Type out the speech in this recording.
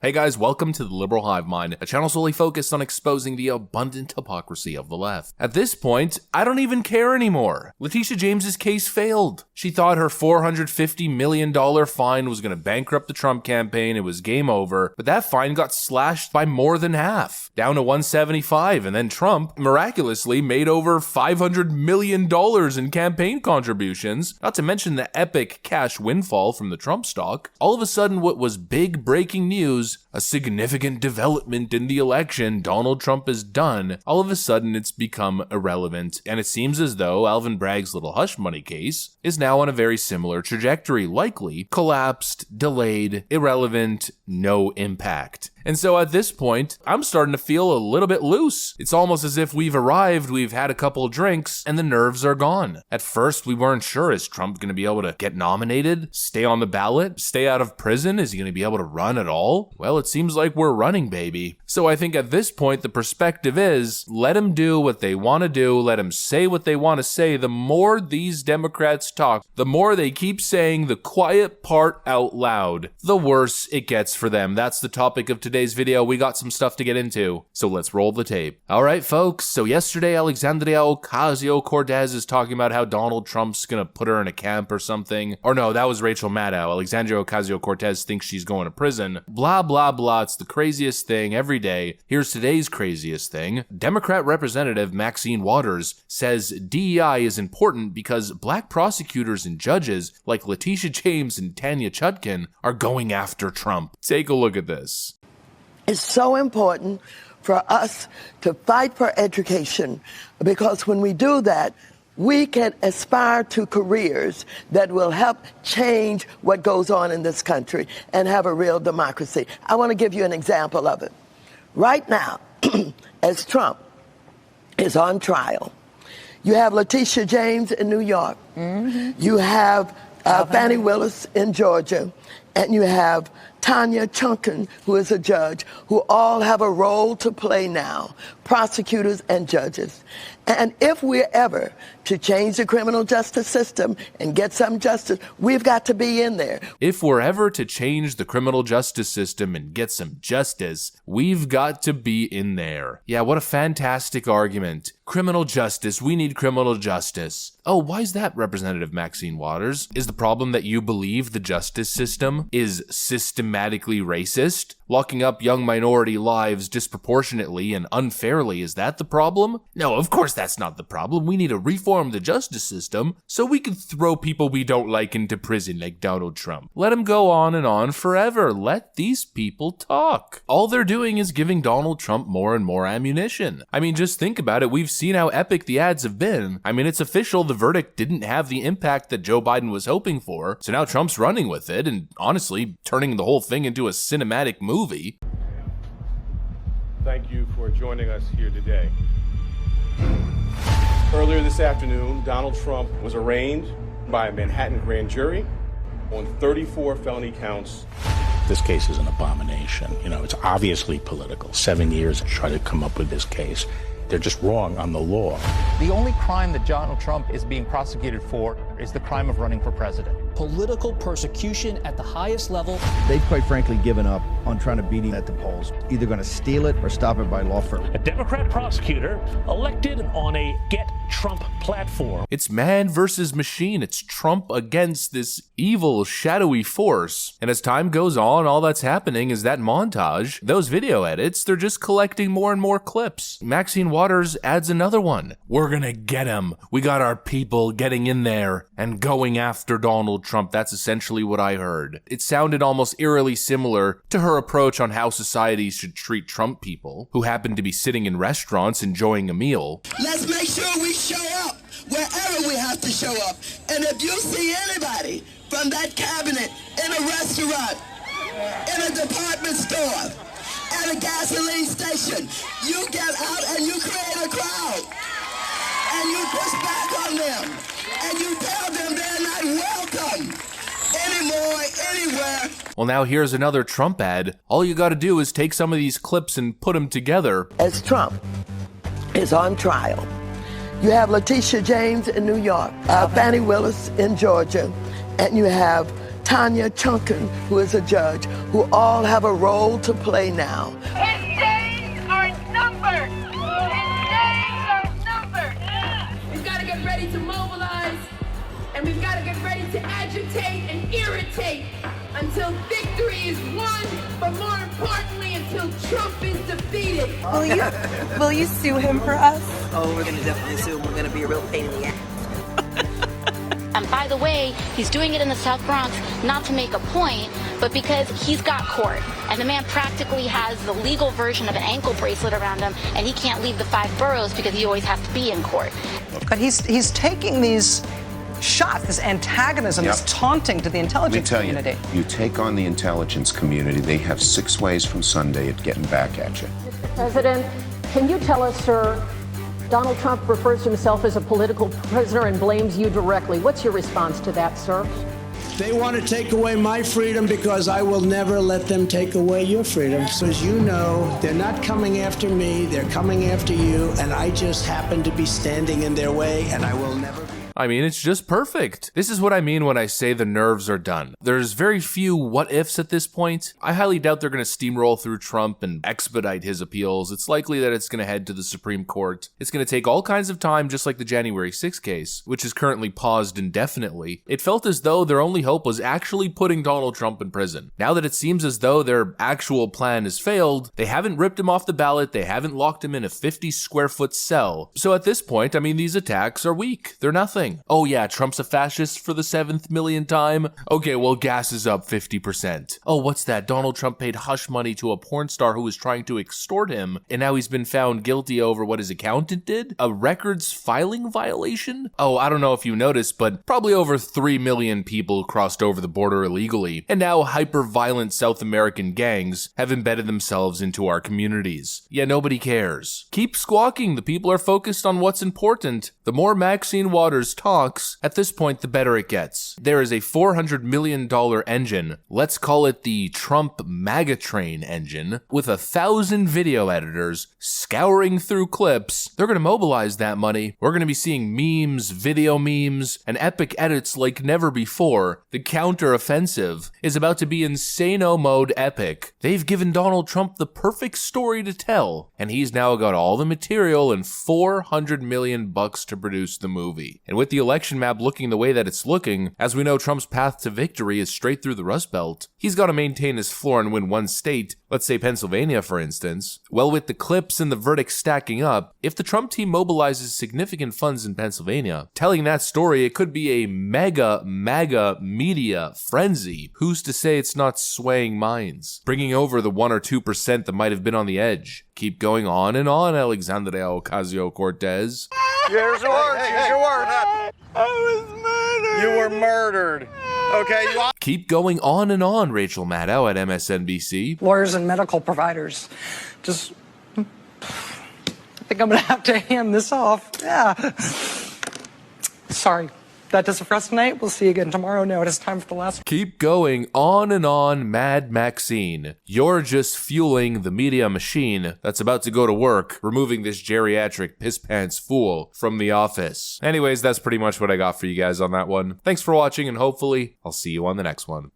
Hey guys, welcome to the Liberal Hive Mind, a channel solely focused on exposing the abundant hypocrisy of the left. At this point, I don't even care anymore. Letitia James's case failed. She thought her $450 million fine was going to bankrupt the Trump campaign. It was game over, but that fine got slashed by more than half, down to $175, and then Trump miraculously made over $500 million in campaign contributions, not to mention the epic cash windfall from the Trump stock. All of a sudden, what was big breaking news, a significant development in the election, Donald Trump is done, all of a sudden it's become irrelevant, and it seems as though Alvin Bragg's little hush money case is now on a very similar trajectory, likely collapsed, delayed, irrelevant, no impact. And so at this point, I'm starting to feel a little bit loose. It's almost as if we've arrived, we've had a couple of drinks, and the nerves are gone. At first, we weren't sure, is Trump going to be able to get nominated, stay on the ballot, stay out of prison? Is he going to be able to run at all? Well, it seems like we're running, baby. So I think at this point, the perspective is, let him do what they want to do, let him say what they want to say. The more these Democrats talk, the more they keep saying the quiet part out loud, the worse it gets for them. That's the topic of today's video. We got some stuff to get into, so let's roll the tape. All right, folks, so yesterday Alexandria Ocasio-Cortez is talking about how Donald Trump's gonna put her in a camp or something. Or no, that was Rachel Maddow. Alexandria Ocasio-Cortez thinks she's going to prison. Blah, blah, blah. It's the craziest thing every day. Here's today's craziest thing. Democrat Representative Maxine Waters says DEI is important because black prosecutors and judges like Letitia James and Tanya Chutkan are going after Trump. Take a look at this. It's so important for us to fight for education, because when we do that, we can aspire to careers that will help change what goes on in this country and have a real democracy. I want to give you an example of it. Right now, as Trump is on trial, you have Letitia James in New York, you have Fannie Willis in Georgia, and you have Tanya Chutkan, who is a judge, who all have a role to play now, prosecutors and judges. And if we're ever to change the criminal justice system and get some justice, we've got to be in there. If we're ever to change the criminal justice system and get some justice, we've got to be in there. Yeah, what a fantastic argument. Criminal justice, we need criminal justice. Oh, why is that, Representative Maxine Waters? Is the problem that you believe the justice system is systematically racist? Locking up young minority lives disproportionately and unfairly, is that the problem? No, of course that's not the problem. We need to reform the justice system so we can throw people we don't like into prison like Donald Trump. Let him go on forever. Let these people talk. All they're doing is giving Donald Trump more and more ammunition. I mean, just think about it. We've seen how epic the ads have been. I mean, it's official. The verdict didn't have the impact that Joe Biden was hoping for. So now Trump's running with it and honestly turning the whole thing into a cinematic movie. Thank you for joining us here today. Earlier this afternoon, Donald Trump was arraigned by a Manhattan grand jury on 34 felony counts. This case is an abomination. You know, it's obviously political. 7 years to try to come up with this case. They're just wrong on the law. The only crime that Donald Trump is being prosecuted for is the crime of running for president. Political persecution at the highest level. They've quite frankly given up on trying to beat him at the polls. Either going to steal it or stop it by law firm. A Democrat prosecutor elected on a Get Trump platform. It's man versus machine. It's Trump against this evil, shadowy force. And as time goes on, all that's happening is that montage, those video edits, they're just collecting more and more clips. Maxine Waters adds another one. We're gonna get him. We got our people getting in there and going after Donald Trump. That's essentially what I heard. It sounded almost eerily similar to her approach on how society should treat Trump people who happen to be sitting in restaurants enjoying a meal. Let's make sure we show up wherever we have to show up. And if you see anybody from that cabinet in a restaurant, in a department store, at a gasoline station, you get out and you create a crowd. And you push back on them. And you tell them they're not welcome anymore, anywhere. Well, now here's another Trump ad. All you gotta do is take some of these clips and put them together. As Trump is on trial, you have Letitia James in New York, Fannie Willis in Georgia, and you have Tanya Chunkin, who is a judge, who all have a role to play now. His days are numbered. His days are numbered. We've got to get ready to mobilize, and we've got to get ready to agitate and irritate until victory is won, but more importantly, until Trump is defeated. Will you sue him for us? Oh, we're going to definitely sue him. We're going to be a real pain in the ass. And by the way, he's doing it in the South Bronx not to make a point, but because he's got court. And the man practically has the legal version of an ankle bracelet around him, and he can't leave the 5 boroughs because he always has to be in court. But he's taking these shots, this antagonism, this taunting to the intelligence community. You take on the intelligence community, they have 6 ways from Sunday at getting back at you. Mr. President, can you tell us, sir, Donald Trump refers to himself as a political prisoner and blames you directly. What's your response to that, sir? They want to take away my freedom because I will never let them take away your freedom. So as you know, they're not coming after me, they're coming after you, and I just happen to be standing in their way, and I will never be. I mean, it's just perfect. This is what I mean when I say the nerves are done. There's very few what ifs at this point. I highly doubt they're going to steamroll through Trump and expedite his appeals. It's likely that it's going to head to the Supreme Court. It's going to take all kinds of time, just like the January 6th case, which is currently paused indefinitely. It felt as though their only hope was actually putting Donald Trump in prison. Now that it seems as though their actual plan has failed, they haven't ripped him off the ballot, they haven't locked him in a 50-square-foot cell. So at this point, I mean, these attacks are weak. They're nothing. Oh yeah, Trump's a fascist for the 7th million time? Okay, well, gas is up 50%. Oh, what's that? Donald Trump paid hush money to a porn star who was trying to extort him, and now he's been found guilty over what his accountant did? A records filing violation? Oh, I don't know if you noticed, but probably over 3 million people crossed over the border illegally, and now hyper-violent South American gangs have embedded themselves into our communities. Yeah, nobody cares. Keep squawking, the people are focused on what's important. The more Maxine Waters talks, at this point, the better it gets. There is a $400 million engine, let's call it the Trump MAGA train engine, with 1,000 video editors scouring through clips. They're going to mobilize that money. We're going to be seeing memes, video memes, and epic edits like never before. The counter-offensive is about to be insano mode epic. They've given Donald Trump the perfect story to tell, and he's now got all the material and $400 million to produce the movie. And with the election map looking the way that it's looking, as we know Trump's path to victory is straight through the Rust Belt, he's got to maintain his floor and win one state, let's say Pennsylvania for instance. Well, with the clips and the verdicts stacking up, if the Trump team mobilizes significant funds in Pennsylvania, telling that story, it could be a mega media frenzy. Who's to say it's not swaying minds, bringing over the 1 or 2% that might have been on the edge? Keep going on and on, Alexandria Ocasio-Cortez. Here's your words, here's your words. I was murdered. You were murdered. Okay, Keep going on and on, Rachel Maddow at MSNBC. Lawyers and medical providers. Just, I think I'm going to have to hand this off. Yeah. Sorry. That does it for us tonight. We'll see you again tomorrow. Now it is time for the last. Keep going on and on, Mad Maxine. You're just fueling the media machine that's about to go to work, removing this geriatric piss-pants fool from the office. Anyways, that's pretty much what I got for you guys on that one. Thanks for watching, and hopefully, I'll see you on the next one.